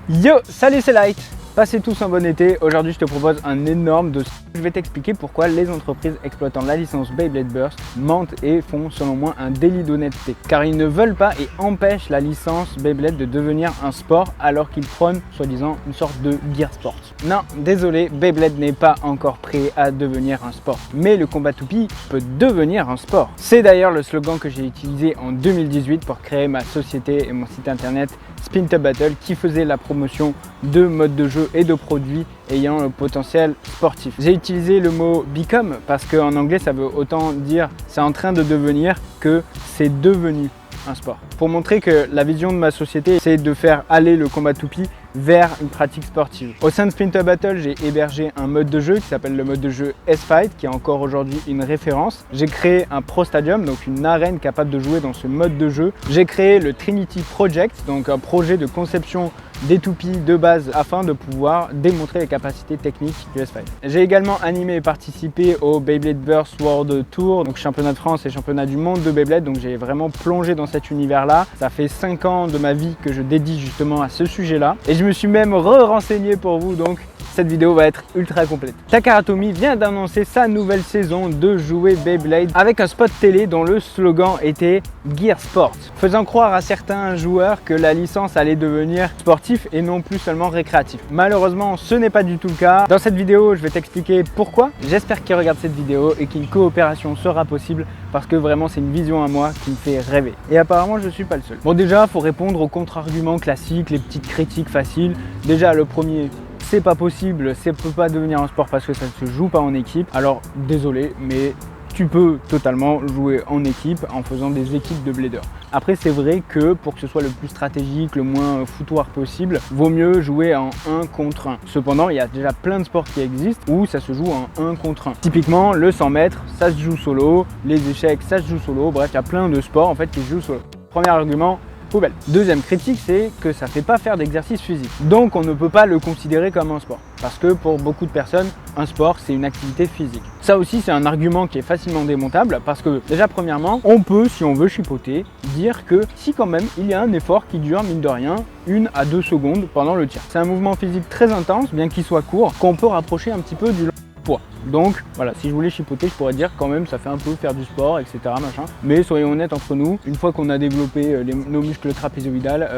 Yo, salut, c'est Light. Passez tous un bon été. Aujourd'hui, je te propose un énorme dossier. Je vais t'expliquer pourquoi les entreprises exploitant la licence Beyblade Burst mentent et font selon moi un délit d'honnêteté. Car ils ne veulent pas et empêchent la licence Beyblade de devenir un sport alors qu'ils prônent soi-disant une sorte de gear sport. Non, désolé, Beyblade n'est pas encore prêt à devenir un sport. Mais le combat toupie peut devenir un sport. C'est d'ailleurs le slogan que j'ai utilisé en 2018 pour créer ma société et mon site internet Spin2 Battle qui faisait la promotion de modes de jeu et de produits ayant le potentiel sportif. J'ai utilisé le mot become parce qu'en anglais ça veut autant dire c'est en train de devenir que c'est devenu un sport. Pour montrer que la vision de ma société c'est de faire aller le combat toupie vers une pratique sportive. Au sein de Spin2 Battle, j'ai hébergé un mode de jeu qui s'appelle le mode de jeu S-Fight qui est encore aujourd'hui une référence. J'ai créé un Pro Stadium, donc une arène capable de jouer dans ce mode de jeu. J'ai créé le Trinity Project, donc un projet de conception des toupies de base afin de pouvoir démontrer les capacités techniques du S-Fight. J'ai également animé et participé au Beyblade Burst World Tour, donc championnat de France et championnat du monde de Beyblade, donc j'ai vraiment plongé dans cet univers-là. Ça fait 5 ans de ma vie que je dédie justement à ce sujet-là et je me suis même renseigné pour vous, donc cette vidéo va être ultra complète. Takara Tomy vient d'annoncer sa nouvelle saison de jouets Beyblade avec un spot télé dont le slogan était Gear Sport, faisant croire à certains joueurs que la licence allait devenir sportif et non plus seulement récréatif. Malheureusement, ce n'est pas du tout le cas. Dans cette vidéo, je vais t'expliquer pourquoi. J'espère qu'ils regardent cette vidéo et qu'une coopération sera possible parce que vraiment c'est une vision à moi qui me fait rêver. Et apparemment, je ne suis pas le seul. Bon, déjà, il faut répondre aux contre-arguments classiques, les petites critiques faciles. Déjà, le premier, c'est pas possible, ça peut pas devenir un sport parce que ça ne se joue pas en équipe. Alors désolé, mais tu peux totalement jouer en équipe en faisant des équipes de bladers. Après c'est vrai que pour que ce soit le plus stratégique, le moins foutoir possible, vaut mieux jouer en 1 contre 1. Cependant, il y a déjà plein de sports qui existent où ça se joue en 1 contre 1. Typiquement, le 100 mètres, ça se joue solo, les échecs, ça se joue solo. Bref, il y a plein de sports en fait qui se jouent solo. Premier argument, poubelle. Deuxième critique, c'est que ça ne fait pas faire d'exercice physique. Donc on ne peut pas le considérer comme un sport. Parce que pour beaucoup de personnes, un sport, c'est une activité physique. Ça aussi, c'est un argument qui est facilement démontable parce que déjà, premièrement, on peut, si on veut chipoter, dire que si quand même, il y a un effort qui dure, mine de rien, 1 à 2 secondes pendant le tir. C'est un mouvement physique très intense, bien qu'il soit court, qu'on peut rapprocher un petit peu du poids. Donc voilà, si je voulais chipoter, je pourrais dire quand même ça fait un peu faire du sport, etc. machin. Mais soyons honnêtes entre nous, une fois qu'on a développé nos muscles trapézoïdales,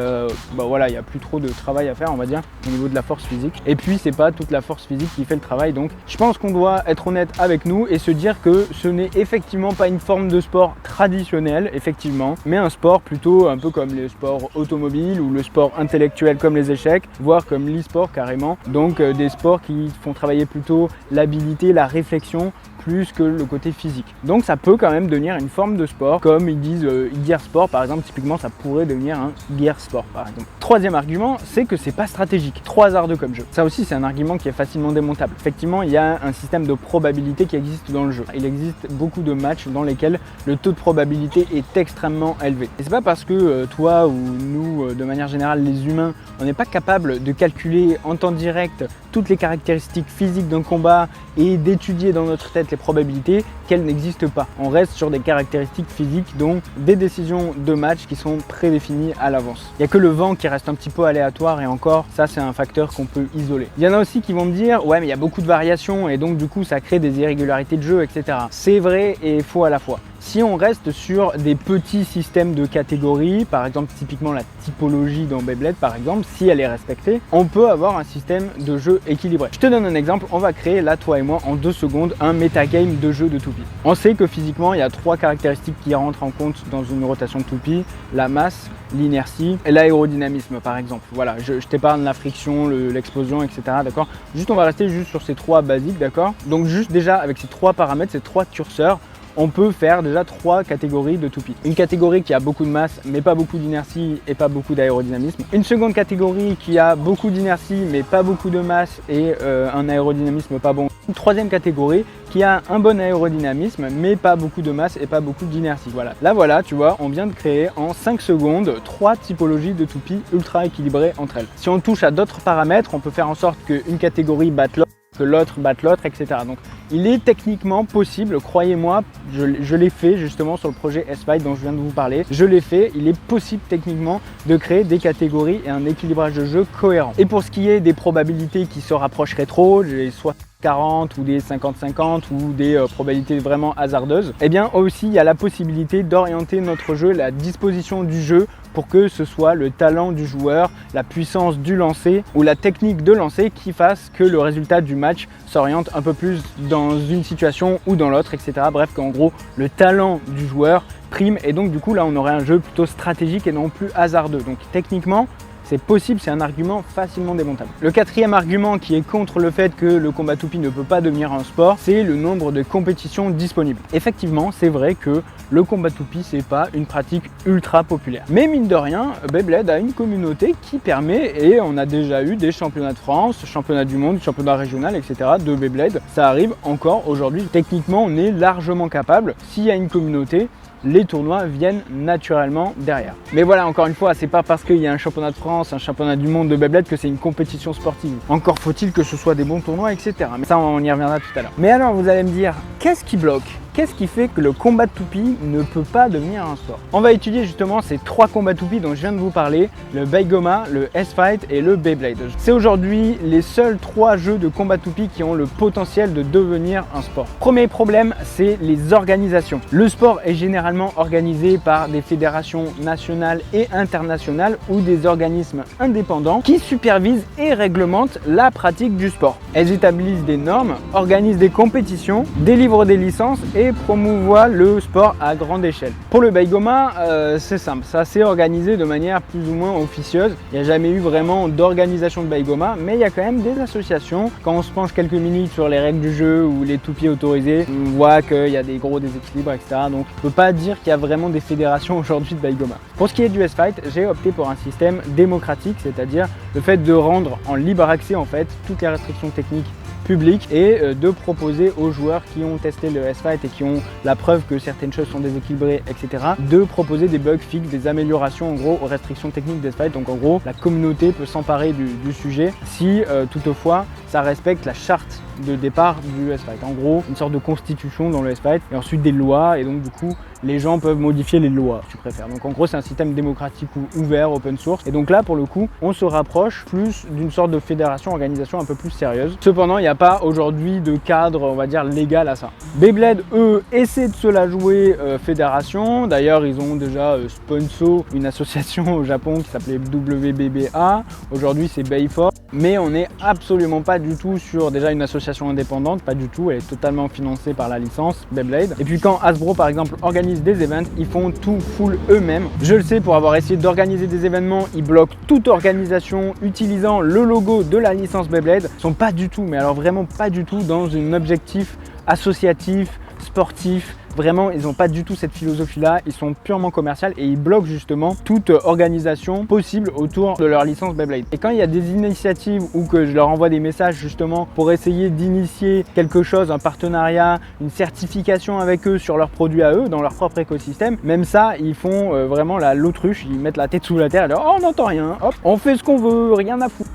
voilà, il n'y a plus trop de travail à faire, on va dire, au niveau de la force physique. Et puis c'est pas toute la force physique qui fait le travail, donc je pense qu'on doit être honnête avec nous et se dire que ce n'est effectivement pas une forme de sport traditionnel, effectivement, mais un sport plutôt un peu comme les sports automobiles ou le sport intellectuel comme les échecs, voire comme l'e-sport carrément. Donc des sports qui font travailler plutôt l'habilité, la réflexion plus que le côté physique. Donc ça peut quand même devenir une forme de sport, comme ils disent gear sport par exemple, typiquement ça pourrait devenir un gear sport par exemple. Troisième argument, c'est que c'est pas stratégique, 3 arts 2 comme jeu. Ça aussi c'est un argument qui est facilement démontable. Effectivement, il y a un système de probabilité qui existe dans le jeu. Il existe beaucoup de matchs dans lesquels le taux de probabilité est extrêmement élevé. Et c'est pas parce que toi ou nous, de manière générale les humains, on n'est pas capable de calculer en temps direct toutes les caractéristiques physiques d'un combat et d'étudier dans notre tête les probabilités qu'elles n'existent pas. On reste sur des caractéristiques physiques, donc des décisions de match qui sont prédéfinies à l'avance. Il n'y a que le vent qui reste un petit peu aléatoire et encore, ça c'est un facteur qu'on peut isoler. Il y en a aussi qui vont me dire, ouais mais il y a beaucoup de variations et donc du coup ça crée des irrégularités de jeu, etc. C'est vrai et faux à la fois. Si on reste sur des petits systèmes de catégories, par exemple typiquement la typologie dans Beyblade par exemple, si elle est respectée, on peut avoir un système de jeu équilibré. Je te donne un exemple, on va créer là toi et moi en 2 secondes un metagame de jeu de toupie. On sait que physiquement il y a 3 caractéristiques qui rentrent en compte dans une rotation de toupie, la masse, l'inertie et l'aérodynamisme par exemple. Voilà, je t'épargne la friction, l'explosion, etc. D'accord. Juste on va rester juste sur ces 3 basiques, d'accord. Donc juste déjà avec ces 3 paramètres, ces 3 curseurs, on peut faire déjà 3 catégories de toupies. Une catégorie qui a beaucoup de masse mais pas beaucoup d'inertie et pas beaucoup d'aérodynamisme. Une seconde catégorie qui a beaucoup d'inertie mais pas beaucoup de masse et un aérodynamisme pas bon. Une troisième catégorie qui a un bon aérodynamisme mais pas beaucoup de masse et pas beaucoup d'inertie. Voilà. Là voilà, tu vois, on vient de créer en 5 secondes 3 typologies de toupies ultra équilibrées entre elles. Si on touche à d'autres paramètres, on peut faire en sorte qu'une catégorie batte l'autre que l'autre batte l'autre, etc. Donc il est techniquement possible, croyez-moi, je l'ai fait justement sur le projet S-Fight dont je viens de vous parler. Je l'ai fait, il est possible techniquement de créer des catégories et un équilibrage de jeu cohérent. Et pour ce qui est des probabilités qui se rapprocheraient trop, j'ai soit 40 ou des 50-50 ou des probabilités vraiment hasardeuses, eh bien aussi il y a la possibilité d'orienter notre jeu, la disposition du jeu pour que ce soit le talent du joueur, la puissance du lancer ou la technique de lancer qui fasse que le résultat du match s'oriente un peu plus dans une situation ou dans l'autre, etc. Bref, qu'en gros le talent du joueur prime et donc du coup là on aurait un jeu plutôt stratégique et non plus hasardeux. Donc techniquement, c'est possible, c'est un argument facilement démontable. Le quatrième argument qui est contre le fait que le combat toupie ne peut pas devenir un sport, c'est le nombre de compétitions disponibles. Effectivement, c'est vrai que le combat toupie, c'est pas une pratique ultra populaire. Mais mine de rien, Beyblade a une communauté qui permet, et on a déjà eu des championnats de France, championnats du monde, championnats régionaux, etc. de Beyblade. Ça arrive encore aujourd'hui. Techniquement, on est largement capable, s'il y a une communauté, les tournois viennent naturellement derrière. Mais voilà, encore une fois, c'est pas parce qu'il y a un championnat de France, un championnat du monde de Beyblade que c'est une compétition sportive. Encore faut-il que ce soit des bons tournois, etc. Mais ça, on y reviendra tout à l'heure. Mais alors, vous allez me dire, qu'est-ce qui bloque ? Qu'est-ce qui fait que le combat de toupie ne peut pas devenir un sport? On va étudier justement ces trois combats toupie dont je viens de vous parler, le Baigoma, le S-Fight et le Beyblade. C'est aujourd'hui les seuls trois jeux de combat toupie qui ont le potentiel de devenir un sport. Premier problème, c'est les organisations. Le sport est généralement organisé par des fédérations nationales et internationales ou des organismes indépendants qui supervisent et réglementent la pratique du sport. Elles établissent des normes, organisent des compétitions, délivrent des licences et promouvoient le sport à grande échelle. Pour le Baigoma, c'est simple, ça s'est organisé de manière plus ou moins officieuse. Il n'y a jamais eu vraiment d'organisation de Baigoma, mais il y a quand même des associations. Quand on se penche quelques minutes sur les règles du jeu ou les toupies autorisés, on voit qu'il y a des gros déséquilibres, etc. Donc on ne peut pas dire qu'il y a vraiment des fédérations aujourd'hui de Baigoma. Pour ce qui est du S-Fight, j'ai opté pour un système démocratique, c'est-à-dire le fait de rendre en libre accès en fait toutes les restrictions techniques public et de proposer aux joueurs qui ont testé le S-Fight et qui ont la preuve que certaines choses sont déséquilibrées, etc., de proposer des bugs fixes, des améliorations en gros aux restrictions techniques des S-Fight. Donc en gros, la communauté peut s'emparer du sujet si toutefois ça respecte la charte de départ du S-Fight. En gros, une sorte de constitution dans le S-Fight et ensuite des lois et donc du coup, les gens peuvent modifier les lois si tu préfères. Donc en gros, c'est un système démocratique ou ouvert, open source. Et donc là, pour le coup, on se rapproche plus d'une sorte de fédération, organisation un peu plus sérieuse. Cependant, il n'y a pas aujourd'hui de cadre, on va dire, légal à ça. Beyblade, eux, essaient de se la jouer fédération. D'ailleurs, ils ont déjà sponsor une association au Japon qui s'appelait WBBA. Aujourd'hui, c'est Bayforce. Mais on n'est absolument pas du tout sur déjà une association indépendante, pas du tout. Elle est totalement financée par la licence Beyblade. Et puis quand Hasbro, par exemple, organise des events, ils font tout full eux-mêmes. Je le sais, pour avoir essayé d'organiser des événements, ils bloquent toute organisation utilisant le logo de la licence Beyblade. Ils sont pas du tout, mais alors vraiment pas du tout dans un objectif associatif, sportif. Vraiment, ils n'ont pas du tout cette philosophie-là, ils sont purement commerciaux et ils bloquent justement toute organisation possible autour de leur licence Beyblade. Et quand il y a des initiatives ou que je leur envoie des messages justement pour essayer d'initier quelque chose, un partenariat, une certification avec eux sur leurs produits à eux, dans leur propre écosystème, même ça, ils font vraiment l'autruche, ils mettent la tête sous la terre et leur oh, on n'entend rien, hop, on fait ce qu'on veut, rien à foutre.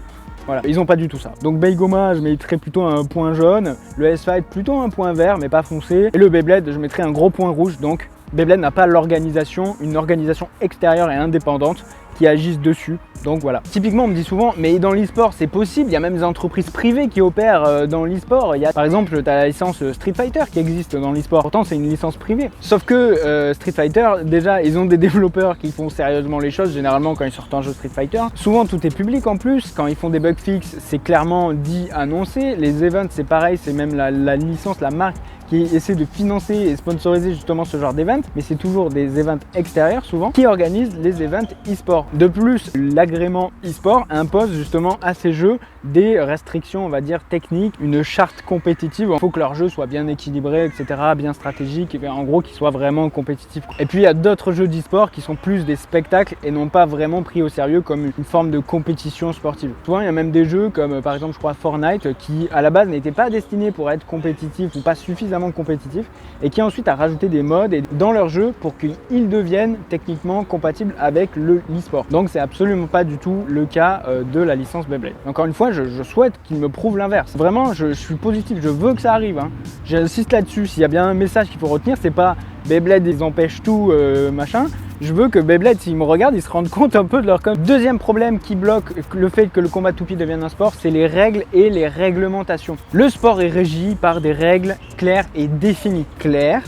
Voilà, ils n'ont pas du tout ça. Donc Baigoma, je mettrais plutôt un point jaune, le S-Fight plutôt un point vert mais pas foncé, et le Beyblade, je mettrais un gros point rouge. Donc Beyblade n'a pas l'organisation, une organisation extérieure et indépendante qui agissent dessus. Donc voilà. Typiquement, on me dit souvent, mais dans l'e-sport, c'est possible. Il y a même des entreprises privées qui opèrent dans l'e-sport. Il y a, par exemple, tu as la licence Street Fighter qui existe dans l'e-sport. Pourtant, c'est une licence privée. Sauf que Street Fighter, déjà, ils ont des développeurs qui font sérieusement les choses. Généralement, quand ils sortent un jeu Street Fighter, souvent tout est public en plus. Quand ils font des bugs fixes, c'est clairement dit, annoncé. Les events, c'est pareil. C'est même la licence, la marque qui essaie de financer et sponsoriser justement ce genre d'event, mais c'est toujours des events extérieurs souvent qui organisent les events e-sport. De plus, l'agrément e-sport impose justement à ces jeux des restrictions, on va dire techniques, une charte compétitive. Il faut que leur jeu soit bien équilibré, etc., bien stratégique, et en gros qu'ils soient vraiment compétitifs. Et puis il y a d'autres jeux d'e-sport qui sont plus des spectacles et non pas vraiment pris au sérieux comme une forme de compétition sportive. Souvent il y a même des jeux comme par exemple je crois Fortnite qui à la base n'étaient pas destinés pour être compétitifs ou pas suffisamment suffisamment compétitif et qui ensuite a rajouté des modes dans leur jeu pour qu'ils deviennent techniquement compatibles avec l'e-sport. Donc c'est absolument pas du tout le cas de la licence Beyblade. Encore une fois, je souhaite qu'ils me prouvent l'inverse. Vraiment, je suis positif, je veux que ça arrive. J'insiste là-dessus, s'il y a bien un message qu'il faut retenir, c'est pas Beyblade ils empêchent tout machin. Je veux que Beyblade, s'ils me regardent, ils se rendent compte un peu de leur com. Deuxième problème qui bloque le fait que le combat toupie devienne un sport, c'est les règles et les réglementations. Le sport est régi par des règles claires et définies. Claires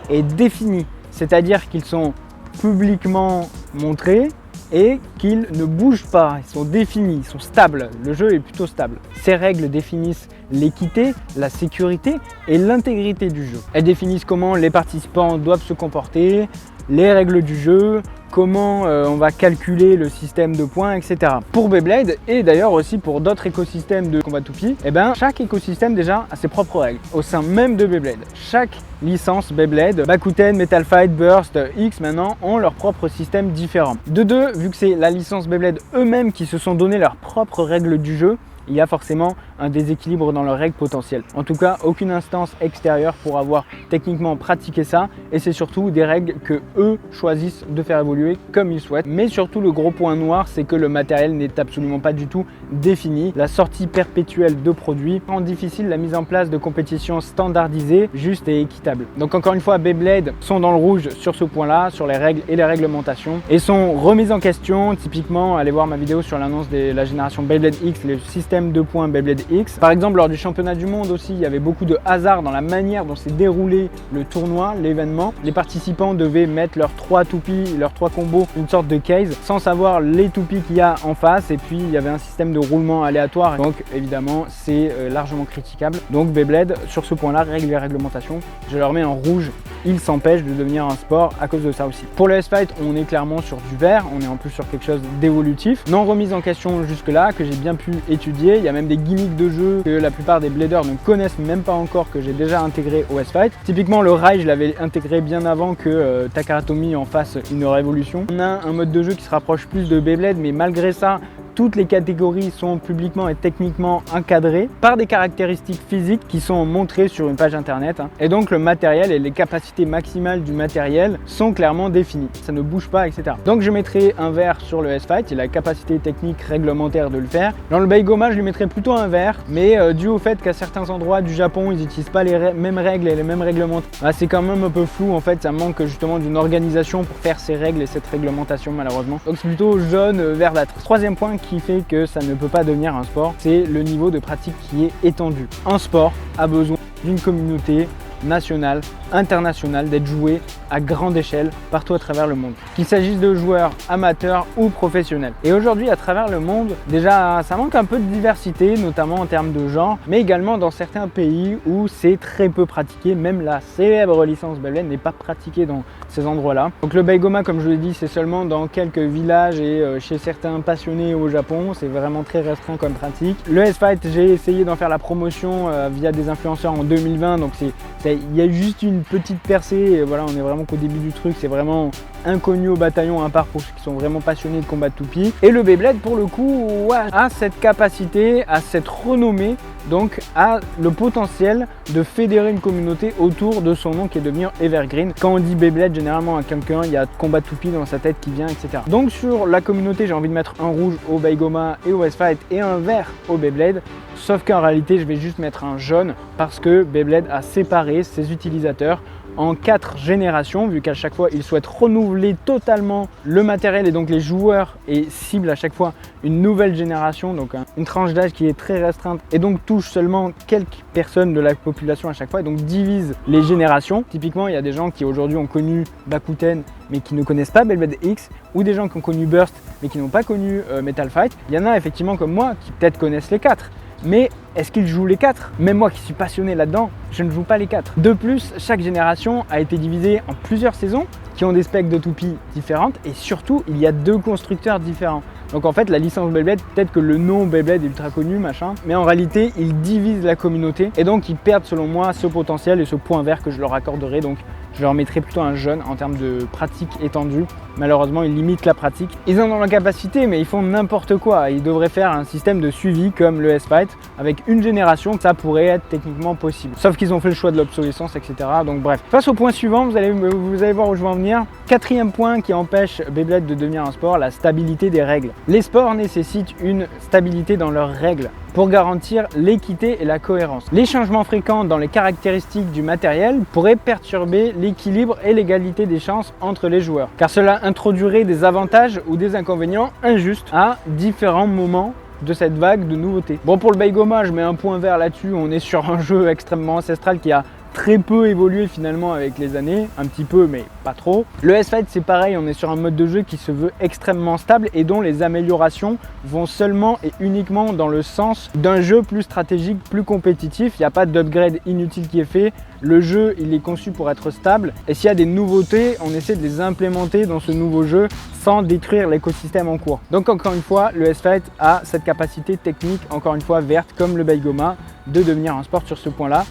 et définies, c'est-à-dire qu'ils sont publiquement montrés et qu'ils ne bougent pas, ils sont définis, ils sont stables, le jeu est plutôt stable. Ces règles définissent l'équité, la sécurité et l'intégrité du jeu. Elles définissent comment les participants doivent se comporter, les règles du jeu, comment on va calculer le système de points, etc. Pour Beyblade et d'ailleurs aussi pour d'autres écosystèmes de combat toupie, chaque écosystème déjà a ses propres règles au sein même de Beyblade. Chaque licence Beyblade, Bakuten, Metal Fight, Burst, X maintenant ont leur propre système différent. De deux, vu que c'est la licence Beyblade eux-mêmes qui se sont donné leurs propres règles du jeu, il y a forcément un déséquilibre dans leurs règles potentielles. En tout cas, aucune instance extérieure pour avoir techniquement pratiqué ça et c'est surtout des règles que eux choisissent de faire évoluer comme ils souhaitent. Mais surtout, le gros point noir, c'est que le matériel n'est absolument pas du tout défini. La sortie perpétuelle de produits rend difficile la mise en place de compétitions standardisées, justes et équitables. Donc encore une fois, Beyblade sont dans le rouge sur ce point-là, sur les règles et les réglementations et sont remises en question. Typiquement, allez voir ma vidéo sur l'annonce de la génération Beyblade X, le système de points Beyblade X. Par exemple, lors du championnat du monde aussi, il y avait beaucoup de hasard dans la manière dont s'est déroulé le tournoi, l'événement. Les participants devaient mettre leurs 3 toupies, leurs 3 combos, une sorte de case, sans savoir les toupies qu'il y a en face. Et puis, il y avait un système de roulement aléatoire. Donc, évidemment, c'est largement critiquable. Donc, Beyblade, sur ce point-là, règles et réglementations, je leur mets en rouge. Ils s'empêchent de devenir un sport à cause de ça aussi. Pour le S-Fight, on est clairement sur du vert. On est en plus sur quelque chose d'évolutif. Non remise en question jusque-là, que j'ai bien pu étudier. Il y a même des gimmicks de jeu que la plupart des bladers ne connaissent même pas encore, que j'ai déjà intégré au S-Fight. Typiquement, le rail, je l'avais intégré bien avant que Takara Tomy en fasse une révolution. On a un mode de jeu qui se rapproche plus de Beyblade, mais malgré ça, toutes les catégories sont publiquement et techniquement encadrées par des caractéristiques physiques qui sont montrées sur une page internet. Et donc le matériel et les capacités maximales du matériel sont clairement définies. Ça ne bouge pas, etc. Donc je mettrai un vert sur le S-Fight, il a la capacité technique réglementaire de le faire. Dans le Baigoma, je lui mettrai plutôt un vert, mais dû au fait qu'à certains endroits du Japon, ils n'utilisent pas les mêmes règles et les mêmes réglementations, c'est quand même un peu flou en fait, ça manque justement d'une organisation pour faire ces règles et cette réglementation malheureusement. Donc c'est plutôt jaune, verdâtre. Troisième point qui fait que ça ne peut pas devenir un sport, c'est le niveau de pratique qui est étendu. Un sport a besoin d'une communauté nationale, internationale, d'être joué à grande échelle partout à travers le monde. Qu'il s'agisse de joueurs amateurs ou professionnels. Et aujourd'hui, à travers le monde, déjà, ça manque un peu de diversité, notamment en termes de genre, mais également dans certains pays où c'est très peu pratiqué. Même la célèbre licence Beyblade n'est pas pratiquée dans ces endroits-là. Donc le Baigoma, comme je l'ai dit, c'est seulement dans quelques villages et chez certains passionnés au Japon. C'est vraiment très restreint comme pratique. Le S-Fight, j'ai essayé d'en faire la promotion via des influenceurs en 2020, donc il y a juste une petite percée, et voilà, on est vraiment qu'au début du truc, c'est vraiment inconnu au bataillon, à part pour ceux qui sont vraiment passionnés de combat de toupie. Et le Beyblade, pour le coup, a cette capacité, a cette renommée, donc a le potentiel de fédérer une communauté autour de son nom qui est devenu evergreen. Quand on dit Beyblade, généralement à quelqu'un, il y a combat de toupie dans sa tête qui vient, etc. Donc sur la communauté, j'ai envie de mettre un rouge au Baigoma et au S-Fight et un vert au Beyblade. Sauf qu'en réalité, je vais juste mettre un jaune parce que Beyblade a séparé ses utilisateurs en 4 générations, vu qu'à chaque fois, ils souhaitent renouveler totalement le matériel et donc les joueurs et ciblent à chaque fois une nouvelle génération, donc une tranche d'âge qui est très restreinte et donc touche seulement quelques personnes de la population à chaque fois et donc divise les générations. Typiquement, il y a des gens qui aujourd'hui ont connu Bakuten mais qui ne connaissent pas Beyblade X ou des gens qui ont connu Burst mais qui n'ont pas connu Metal Fight. Il y en a effectivement comme moi qui peut-être connaissent les 4. Mais est-ce qu'ils jouent les 4? Même moi qui suis passionné là-dedans, je ne joue pas les 4. De plus, chaque génération a été divisée en plusieurs saisons qui ont des specs de toupies différentes et surtout, il y a 2 constructeurs différents. Donc en fait, la licence Beyblade, peut-être que le nom Beyblade est ultra connu, machin, mais en réalité, ils divisent la communauté et donc ils perdent selon moi ce potentiel et ce point vert que je leur accorderai. Donc Je leur mettrais plutôt un jeune en termes de pratique étendue. Malheureusement, ils limitent la pratique. Ils en ont la capacité, mais ils font n'importe quoi. Ils devraient faire un système de suivi comme le S-Fight. Avec une génération, ça pourrait être techniquement possible. Sauf qu'ils ont fait le choix de l'obsolescence, etc. Donc bref. Face au point suivant, vous allez voir où je veux en venir. Quatrième point qui empêche Beyblade de devenir un sport, la stabilité des règles. Les sports nécessitent une stabilité dans leurs règles pour garantir l'équité et la cohérence. Les changements fréquents dans les caractéristiques du matériel pourraient perturber l'équilibre et l'égalité des chances entre les joueurs, car cela introduirait des avantages ou des inconvénients injustes à différents moments de cette vague de nouveautés. Bon, pour le Baigoma, je mets un point vert là-dessus. On est sur un jeu extrêmement ancestral qui a très peu évolué finalement avec les années, un petit peu mais pas trop. Le S-Fight c'est pareil, on est sur un mode de jeu qui se veut extrêmement stable et dont les améliorations vont seulement et uniquement dans le sens d'un jeu plus stratégique, plus compétitif. Il n'y a pas d'upgrade inutile qui est fait. Le jeu il est conçu pour être stable et s'il y a des nouveautés, on essaie de les implémenter dans ce nouveau jeu sans détruire l'écosystème en cours. Donc encore une fois, le S-Fight a cette capacité technique, encore une fois verte comme le Baigoma, de devenir un sport sur ce point-là.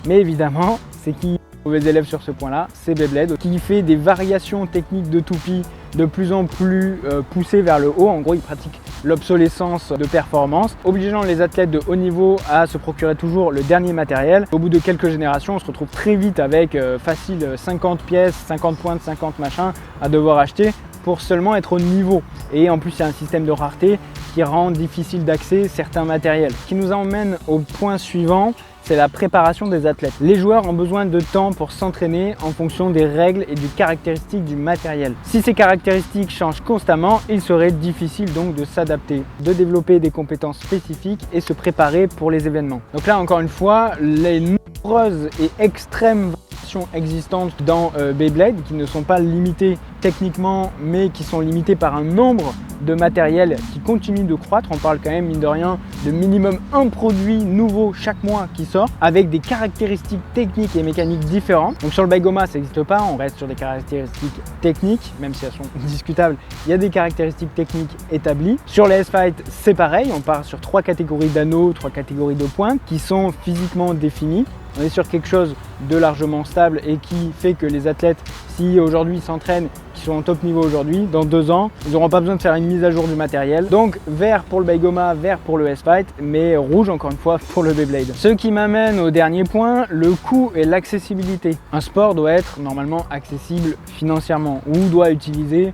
Mais évidemment, c'est qui est mauvais élève sur ce point-là, c'est Beyblade, qui fait des variations techniques de toupie de plus en plus poussées vers le haut. En gros, il pratique l'obsolescence de performance, obligeant les athlètes de haut niveau à se procurer toujours le dernier matériel. Au bout de quelques générations, on se retrouve très vite avec facile 50 pièces, 50 points, 50 machins à devoir acheter pour seulement être au niveau. Et en plus, il y a un système de rareté qui rend difficile d'accès certains matériels. Ce qui nous emmène au point suivant, c'est la préparation des athlètes. Les joueurs ont besoin de temps pour s'entraîner en fonction des règles et des caractéristiques du matériel. Si ces caractéristiques changent constamment, il serait difficile donc de s'adapter, de développer des compétences spécifiques et se préparer pour les événements. Donc là, encore une fois, les nombreuses et extrêmes variations existantes dans Beyblade, qui ne sont pas limitées techniquement, mais qui sont limitées par un nombre de matériel qui continue de croître. On parle quand même, mine de rien, de minimum un produit nouveau chaque mois qui sort, avec des caractéristiques techniques et mécaniques différentes. Donc sur le Baigoma, ça n'existe pas, on reste sur des caractéristiques techniques, même si elles sont discutables, il y a des caractéristiques techniques établies. Sur les S-Fight, c'est pareil, on part sur 3 catégories d'anneaux, 3 catégories de points qui sont physiquement définies. On est sur quelque chose de largement stable et qui fait que les athlètes, si aujourd'hui s'entraînent, qui sont en top niveau aujourd'hui, dans 2 ans, ils n'auront pas besoin de faire une mise à jour du matériel. Donc vert pour le Baigoma, vert pour le S-Fight, mais rouge encore une fois pour le Beyblade. Ce qui m'amène au dernier point, le coût et l'accessibilité. Un sport doit être normalement accessible financièrement ou doit utiliser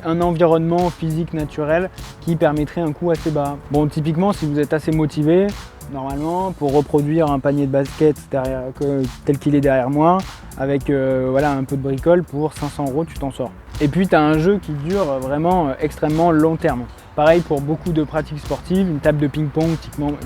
un environnement physique naturel qui permettrait un coût assez bas. Bon, typiquement, si vous êtes assez motivé, normalement, pour reproduire un panier de basket tel qu'il est derrière moi, avec voilà, un peu de bricole, pour 500 €, tu t'en sors. Et puis, tu as un jeu qui dure vraiment extrêmement long terme. Pareil pour beaucoup de pratiques sportives, une table de ping-pong,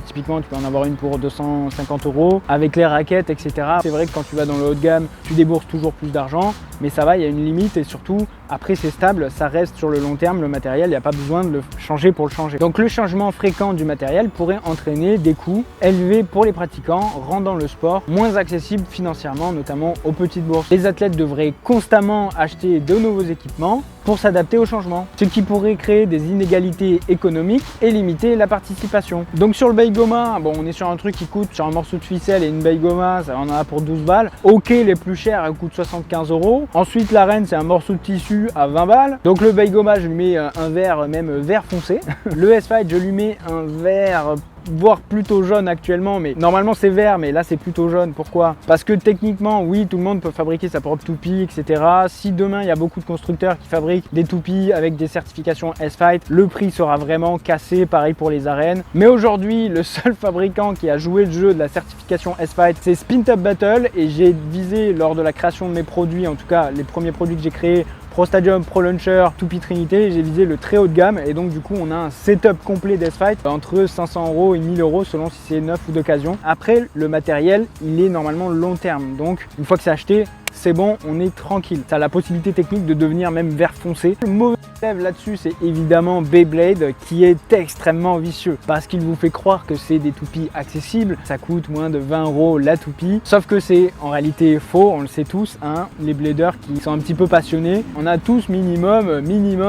typiquement tu peux en avoir une pour 250 €, avec les raquettes, etc. C'est vrai que quand tu vas dans le haut de gamme, tu débourses toujours plus d'argent, mais ça va, il y a une limite et surtout, après c'est stable, ça reste sur le long terme, le matériel, il n'y a pas besoin de le changer pour le changer. Donc le changement fréquent du matériel pourrait entraîner des coûts élevés pour les pratiquants, rendant le sport moins accessible financièrement, notamment aux petites bourses. Les athlètes devraient constamment acheter de nouveaux équipements pour s'adapter au changement, ce qui pourrait créer des inégalités économiques et limiter la participation. Donc sur le Baigoma, bon, on est sur un truc qui coûte, sur un morceau de ficelle et une Baigoma, ça en a pour 12 balles. Ok, les plus chers, elles coûtent 75 €. Ensuite, la reine, c'est un morceau de tissu à 20 balles. Donc le Baigoma, je lui mets un vert, même vert foncé. Le S-Fight, je lui mets un vert voire plutôt jaune actuellement, mais normalement c'est vert, mais là c'est plutôt jaune. Pourquoi? Parce que techniquement, oui, tout le monde peut fabriquer sa propre toupie, etc. Si demain il y a beaucoup de constructeurs qui fabriquent des toupies avec des certifications S-Fight, le prix sera vraiment cassé, pareil pour les arènes. Mais aujourd'hui, le seul fabricant qui a joué le jeu de la certification S-Fight, c'est Spin Top Battle, et j'ai visé lors de la création de mes produits, en tout cas les premiers produits que j'ai créés, Pro Stadium, Pro Launcher, Toupie Trinité, j'ai visé le très haut de gamme et donc du coup on a un setup complet d'S-Fight entre 500 € et 1000 € selon si c'est neuf ou d'occasion. Après, le matériel, il est normalement long terme, donc une fois que c'est acheté, c'est bon, on est tranquille. Ça a la possibilité technique de devenir même vert foncé. Le mauvais élève là-dessus, c'est évidemment Beyblade qui est extrêmement vicieux parce qu'il vous fait croire que c'est des toupies accessibles. Ça coûte moins de 20 € la toupie. Sauf que c'est en réalité faux, on le sait tous, hein, les bladers qui sont un petit peu passionnés. On a tous minimum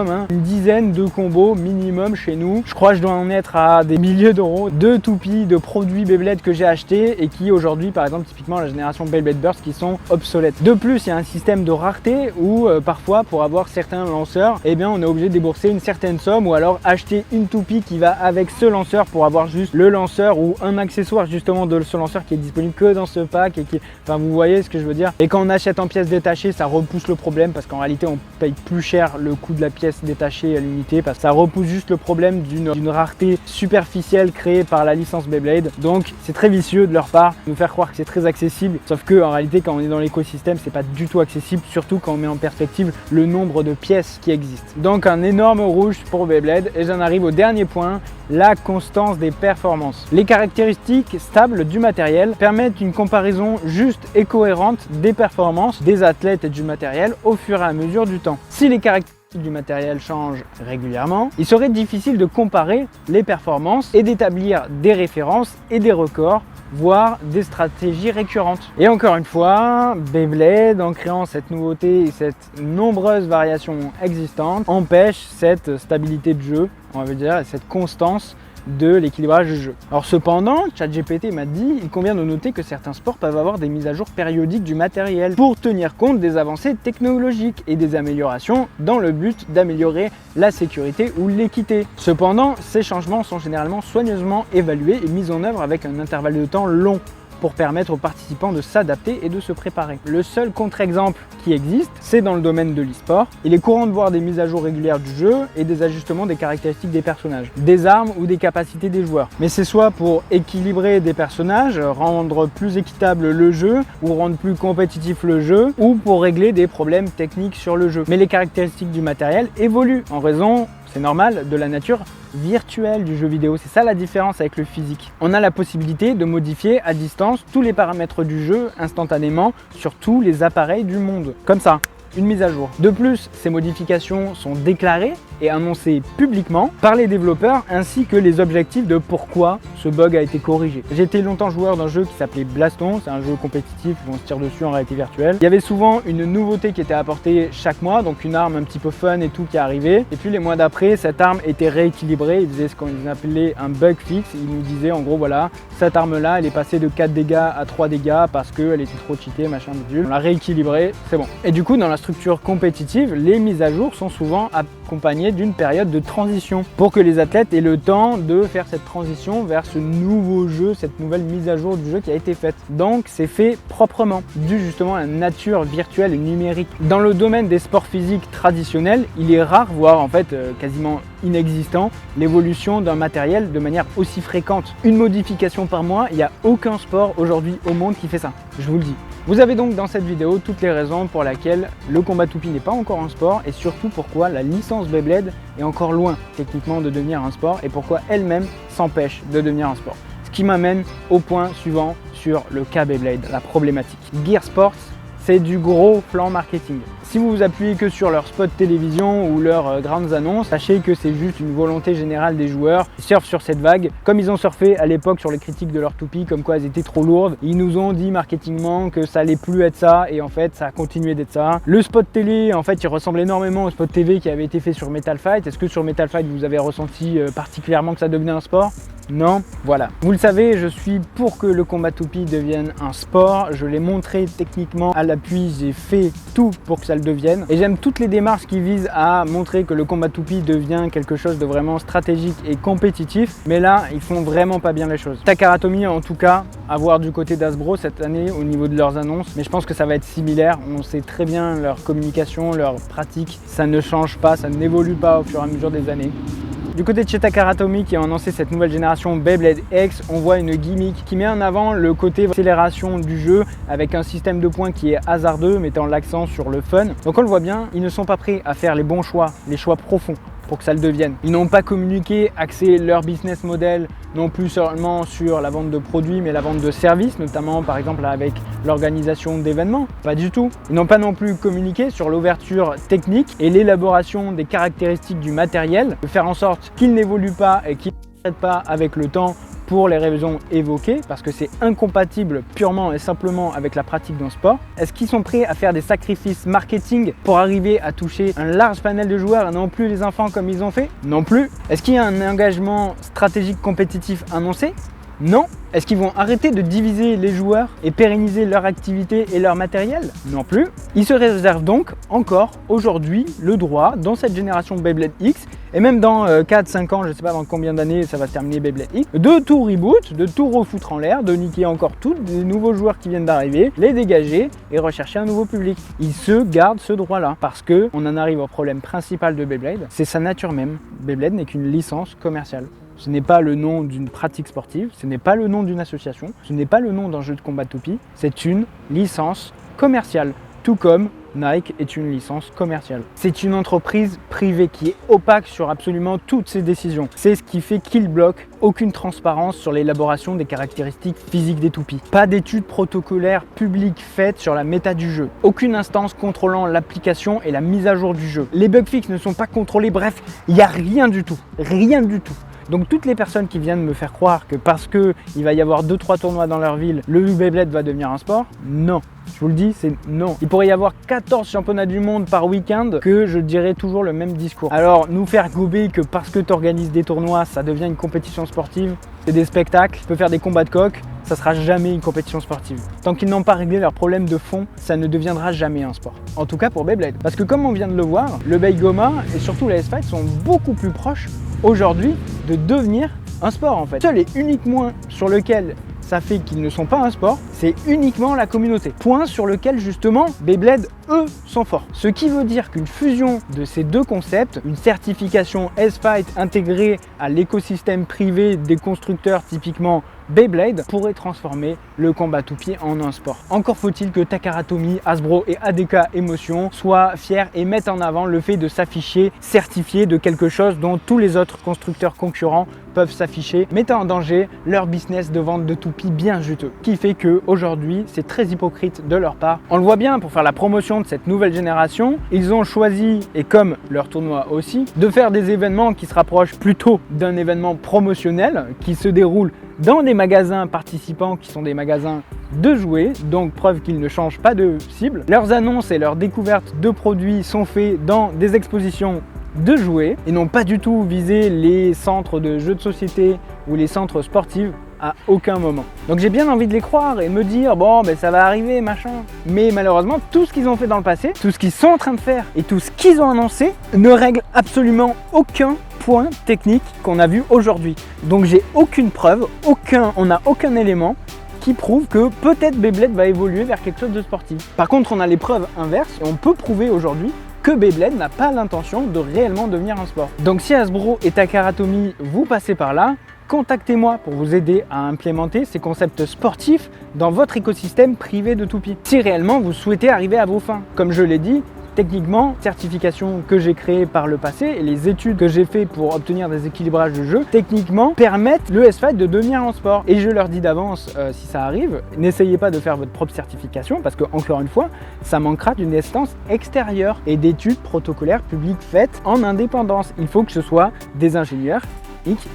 hein, une dizaine de combos minimum chez nous. Je crois que je dois en être à des milliers d'euros de toupies, de produits Beyblade que j'ai achetés et qui aujourd'hui, par exemple, typiquement la génération Beyblade Burst qui sont obsolètes. De plus, il y a un système de rareté où parfois pour avoir certains lanceurs, eh bien on est obligé de débourser une certaine somme ou alors acheter une toupie qui va avec ce lanceur pour avoir juste le lanceur ou un accessoire justement de ce lanceur qui est disponible que dans ce pack et qui, enfin vous voyez ce que je veux dire. Et quand on achète en pièces détachées, ça repousse le problème parce qu'en réalité on paye plus cher le coût de la pièce détachée à l'unité parce que ça repousse juste le problème d'une rareté superficielle créée par la licence Beyblade. Donc c'est très vicieux de leur part de nous faire croire que c'est très accessible, sauf que en réalité quand on est dans l'écosystème c'est pas du tout accessible, surtout quand on met en perspective le nombre de pièces qui existent. Donc un énorme rouge pour Beyblade. Et j'en arrive au dernier point, la constance des performances. Les caractéristiques stables du matériel permettent une comparaison juste et cohérente des performances des athlètes et du matériel au fur et à mesure du temps. Si les caractéristiques du matériel changent régulièrement, il serait difficile de comparer les performances et d'établir des références et des records, voire des stratégies récurrentes. Et encore une fois, Beyblade, en créant cette nouveauté et cette nombreuse variation existante, empêche cette stabilité de jeu, on va dire, cette constance de l'équilibrage du jeu. Alors cependant, ChatGPT m'a dit, il convient de noter que certains sports peuvent avoir des mises à jour périodiques du matériel pour tenir compte des avancées technologiques et des améliorations dans le but d'améliorer la sécurité ou l'équité. Cependant, ces changements sont généralement soigneusement évalués et mis en œuvre avec un intervalle de temps long pour permettre aux participants de s'adapter et de se préparer. Le seul contre-exemple qui existe, c'est dans le domaine de l'e-sport. Il est courant de voir des mises à jour régulières du jeu et des ajustements des caractéristiques des personnages, des armes ou des capacités des joueurs. Mais c'est soit pour équilibrer des personnages, rendre plus équitable le jeu ou rendre plus compétitif le jeu, ou pour régler des problèmes techniques sur le jeu. Mais les caractéristiques du matériel évoluent en raison, c'est normal, de la nature virtuelle du jeu vidéo. C'est ça la différence avec le physique. On a la possibilité de modifier à distance tous les paramètres du jeu instantanément sur tous les appareils du monde. Comme ça, une mise à jour. De plus, ces modifications sont déclarées et annoncées publiquement par les développeurs ainsi que les objectifs de pourquoi ce bug a été corrigé. J'ai été longtemps joueur d'un jeu qui s'appelait Blaston, c'est un jeu compétitif où on se tire dessus en réalité virtuelle. Il y avait souvent une nouveauté qui était apportée chaque mois, donc une arme un petit peu fun et tout qui arrivait. Et puis les mois d'après, cette arme était rééquilibrée, ils faisaient ce qu'on appelait un bug fix. Ils nous disaient en gros voilà, cette arme là elle est passée de 4 dégâts à 3 dégâts parce qu'elle était trop cheatée, machin bidule. On l'a rééquilibrée, c'est bon. Et du coup dans la structure compétitive, les mises à jour sont souvent accompagnées d'une période de transition pour que les athlètes aient le temps de faire cette transition vers ce nouveau jeu, cette nouvelle mise à jour du jeu qui a été faite. Donc c'est fait proprement, dû justement à la nature virtuelle et numérique. Dans le domaine des sports physiques traditionnels, il est rare, voire en fait quasiment inexistant, l'évolution d'un matériel de manière aussi fréquente. Une modification par mois, il n'y a aucun sport aujourd'hui au monde qui fait ça, je vous le dis. Vous avez donc dans cette vidéo toutes les raisons pour lesquelles le combat toupie n'est pas encore un sport et surtout pourquoi la licence Beyblade est encore loin techniquement de devenir un sport et pourquoi elle-même s'empêche de devenir un sport. Ce qui m'amène au point suivant sur le cas Beyblade, la problématique. Gear Sports, c'est du gros plan marketing. Si vous vous appuyez que sur leurs spots télévision ou leurs grandes annonces, sachez que c'est juste une volonté générale des joueurs qui surfent sur cette vague. Comme ils ont surfé à l'époque sur les critiques de leurs toupies, comme quoi elles étaient trop lourdes, ils nous ont dit marketingement que ça allait plus être ça et en fait ça a continué d'être ça. Le spot télé, en fait, il ressemble énormément au spot TV qui avait été fait sur Metal Fight. Est-ce que sur Metal Fight vous avez ressenti particulièrement que ça devenait un sport ? Non, voilà. Vous le savez, je suis pour que le combat toupie devienne un sport. Je l'ai montré techniquement à l'appui, j'ai fait tout pour que ça le devienne. Et j'aime toutes les démarches qui visent à montrer que le combat toupie devient quelque chose de vraiment stratégique et compétitif. Mais là, ils font vraiment pas bien les choses. Takara Tomy, en tout cas, à voir du côté d'Hasbro cette année au niveau de leurs annonces. Mais je pense que ça va être similaire. On sait très bien leur communication, leur pratique. Ça ne change pas, ça n'évolue pas au fur et à mesure des années. Du côté de chez Takara Tomy qui a annoncé cette nouvelle génération Beyblade X, on voit une gimmick qui met en avant le côté accélération du jeu avec un système de points qui est hasardeux, mettant l'accent sur le fun. Donc on le voit bien, ils ne sont pas prêts à faire les bons choix, les choix profonds pour que ça le devienne. Ils n'ont pas communiqué, axé leur business model non plus seulement sur la vente de produits mais la vente de services, notamment par exemple avec l'organisation d'événements, pas du tout. Ils n'ont pas non plus communiqué sur l'ouverture technique et l'élaboration des caractéristiques du matériel, de faire en sorte qu'il n'évolue pas et qu'il ne s'arrête pas avec le temps pour les raisons évoquées, parce que c'est incompatible purement et simplement avec la pratique d'un sport. Est-ce qu'ils sont prêts à faire des sacrifices marketing pour arriver à toucher un large panel de joueurs et non plus les enfants comme ils ont fait? Non plus. Est-ce qu'il y a un engagement stratégique compétitif annoncé? Non. Est-ce qu'ils vont arrêter de diviser les joueurs et pérenniser leur activité et leur matériel? Non plus. Ils se réservent donc encore aujourd'hui le droit, dans cette génération Beyblade X, et même dans 4-5 ans, je ne sais pas dans combien d'années ça va se terminer Beyblade X, de tout reboot, de tout refoutre en l'air, de niquer encore tous les nouveaux joueurs qui viennent d'arriver, les dégager et rechercher un nouveau public. Ils se gardent ce droit-là parce que on en arrive au problème principal de Beyblade, c'est sa nature même. Beyblade n'est qu'une licence commerciale. Ce n'est pas le nom d'une pratique sportive, ce n'est pas le nom d'une association, ce n'est pas le nom d'un jeu de combat toupie, c'est une licence commerciale, tout comme Nike est une licence commerciale. C'est une entreprise privée qui est opaque sur absolument toutes ses décisions. C'est ce qui fait qu'il bloque aucune transparence sur l'élaboration des caractéristiques physiques des toupies. Pas d'études protocolaires publiques faites sur la méta du jeu. Aucune instance contrôlant l'application et la mise à jour du jeu. Les bug fixes ne sont pas contrôlés, bref, il n'y a rien du tout. Rien du tout. Donc toutes les personnes qui viennent me faire croire que parce qu'il va y avoir 2-3 tournois dans leur ville, le Beyblade va devenir un sport, non. Je vous le dis, c'est non. Il pourrait y avoir 14 championnats du monde par week-end que je dirais toujours le même discours. Alors nous faire gober que parce que tu organises des tournois, ça devient une compétition sportive, c'est des spectacles, tu peux faire des combats de coq, ça sera jamais une compétition sportive. Tant qu'ils n'ont pas réglé leurs problèmes de fond, ça ne deviendra jamais un sport. En tout cas pour Beyblade. Parce que comme on vient de le voir, le Beigoma et surtout la S-Fight sont beaucoup plus proches aujourd'hui de devenir un sport en fait. Seul et uniquement sur lequel ça fait qu'ils ne sont pas un sport, c'est uniquement la communauté. Point sur lequel justement Beyblade, eux, sont forts. Ce qui veut dire qu'une fusion de ces deux concepts, une certification S-Fight intégrée à l'écosystème privé des constructeurs typiquement Beyblade, pourrait transformer le combat toupie en un sport. Encore faut-il que Takara Tomy, Hasbro et ADK Emotion soient fiers et mettent en avant le fait de s'afficher certifié de quelque chose dont tous les autres constructeurs concurrents peuvent s'afficher, mettant en danger leur business de vente de toupies bien juteux. Qui fait que aujourd'hui, c'est très hypocrite de leur part. On le voit bien, pour faire la promotion de cette nouvelle génération, ils ont choisi, et comme leur tournoi aussi, de faire des événements qui se rapprochent plutôt d'un événement promotionnel qui se déroule dans des magasins participants qui sont des magasins de jouets, donc preuve qu'ils ne changent pas de cible. Leurs annonces et leurs découvertes de produits sont faits dans des expositions de jouets et n'ont pas du tout visé les centres de jeux de société ou les centres sportifs à aucun moment. Donc j'ai bien envie de les croire et me dire bon ben ça va arriver machin. Mais malheureusement tout ce qu'ils ont fait dans le passé, tout ce qu'ils sont en train de faire et tout ce qu'ils ont annoncé ne règle absolument aucun point technique qu'on a vu aujourd'hui. Donc j'ai aucune preuve, on n'a aucun élément qui prouve que peut-être Beyblade va évoluer vers quelque chose de sportif. Par contre on a les preuves inverses et on peut prouver aujourd'hui que Beyblade n'a pas l'intention de réellement devenir un sport. Donc si Hasbro et Takara Tomy vous passez par là, contactez-moi pour vous aider à implémenter ces concepts sportifs dans votre écosystème privé de toupies. Si réellement vous souhaitez arriver à vos fins. Comme je l'ai dit, techniquement, certification que j'ai créée par le passé et les études que j'ai fait pour obtenir des équilibrages de jeu, techniquement permettent le S-Fight de devenir un sport. Et je leur dis d'avance, si ça arrive, n'essayez pas de faire votre propre certification parce que, encore une fois, ça manquera d'une instance extérieure et d'études protocolaires publiques faites en indépendance. Il faut que ce soit des ingénieurs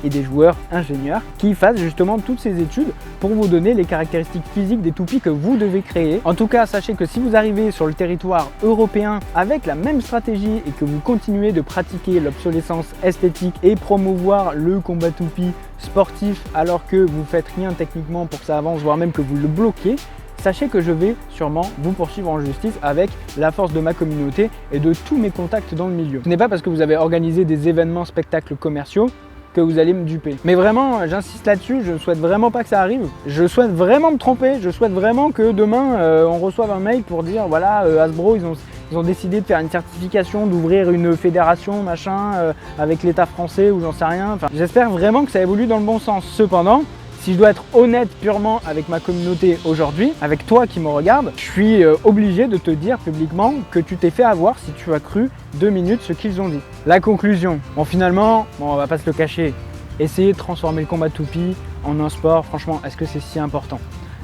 et des joueurs ingénieurs qui fassent justement toutes ces études pour vous donner les caractéristiques physiques des toupies que vous devez créer. En tout cas, sachez que si vous arrivez sur le territoire européen avec la même stratégie et que vous continuez de pratiquer l'obsolescence esthétique et promouvoir le combat toupie sportif alors que vous faites rien techniquement pour que ça avance, voire même que vous le bloquez, sachez que je vais sûrement vous poursuivre en justice avec la force de ma communauté et de tous mes contacts dans le milieu. Ce n'est pas parce que vous avez organisé des événements spectacles commerciaux que vous allez me duper. Mais vraiment, j'insiste là-dessus, je ne souhaite vraiment pas que ça arrive. Je souhaite vraiment me tromper, je souhaite vraiment que demain, on reçoive un mail pour dire, voilà, Hasbro, ils ont décidé de faire une certification, d'ouvrir une fédération, machin, avec l'État français ou j'en sais rien. Enfin, j'espère vraiment que ça évolue dans le bon sens. Cependant, si je dois être honnête purement avec ma communauté aujourd'hui, avec toi qui me regarde, je suis obligé de te dire publiquement que tu t'es fait avoir si tu as cru 2 minutes ce qu'ils ont dit. La conclusion, bon finalement, on va pas se le cacher, essayer de transformer le combat toupie en un sport, franchement, est-ce que c'est si important ?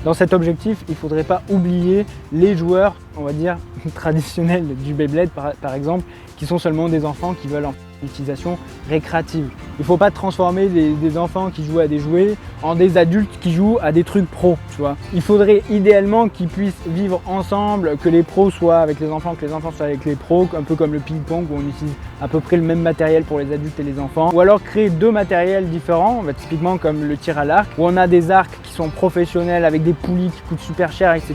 Dans cet objectif, il ne faudrait pas oublier les joueurs, on va dire, traditionnels du Beyblade par exemple, qui sont seulement des enfants qui veulent utilisation récréative. Il ne faut pas transformer des enfants qui jouent à des jouets en des adultes qui jouent à des trucs pros, tu vois. Il faudrait idéalement qu'ils puissent vivre ensemble, que les pros soient avec les enfants, que les enfants soient avec les pros, un peu comme le ping-pong où on utilise à peu près le même matériel pour les adultes et les enfants. Ou alors créer deux matériels différents, typiquement comme le tir à l'arc, où on a des arcs qui sont professionnels avec des poulies qui coûtent super cher, etc.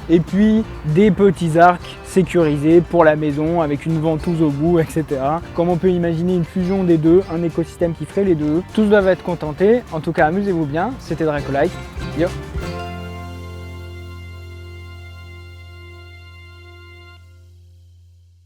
Et puis des petits arcs sécurisés pour la maison avec une ventouse au bout, etc. Comme on peut imaginer une fusion des deux, un écosystème qui ferait les deux. Tous doivent être contentés. En tout cas, amusez-vous bien. C'était Dracolite. Yo!